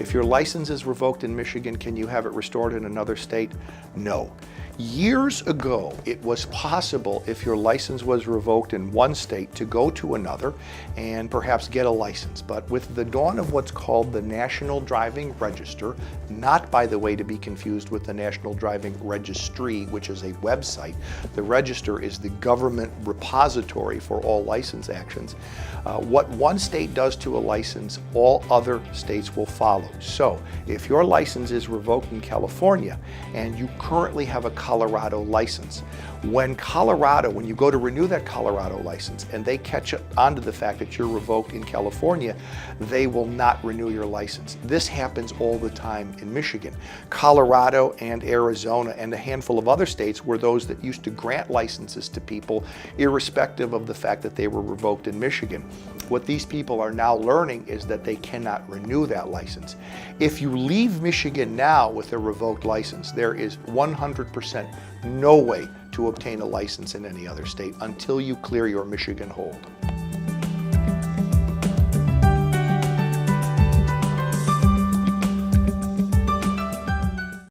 If your license is revoked in Michigan, can you have it restored in another state? No. Years ago, it was possible, if your license was revoked in one state, to go to another and perhaps get a license. But with the dawn of what's called the National Driving Register, not, by the way, to be confused with the National Driving Registry, which is a website. The register is the government repository for all license actions. What one state does to a license, all other states will follow. So if your license is revoked in California and you currently have a Colorado license, when you go to renew that Colorado license and they catch on to the fact that you're revoked in California, they will not renew your license. This happens all the time in Michigan. Colorado and Arizona and a handful of other states were those that used to grant licenses to people irrespective of the fact that they were revoked in Michigan. What these people are now learning is that they cannot renew that license. If you leave Michigan now with a revoked license, there is 100% no way to obtain a license in any other state until you clear your Michigan hold.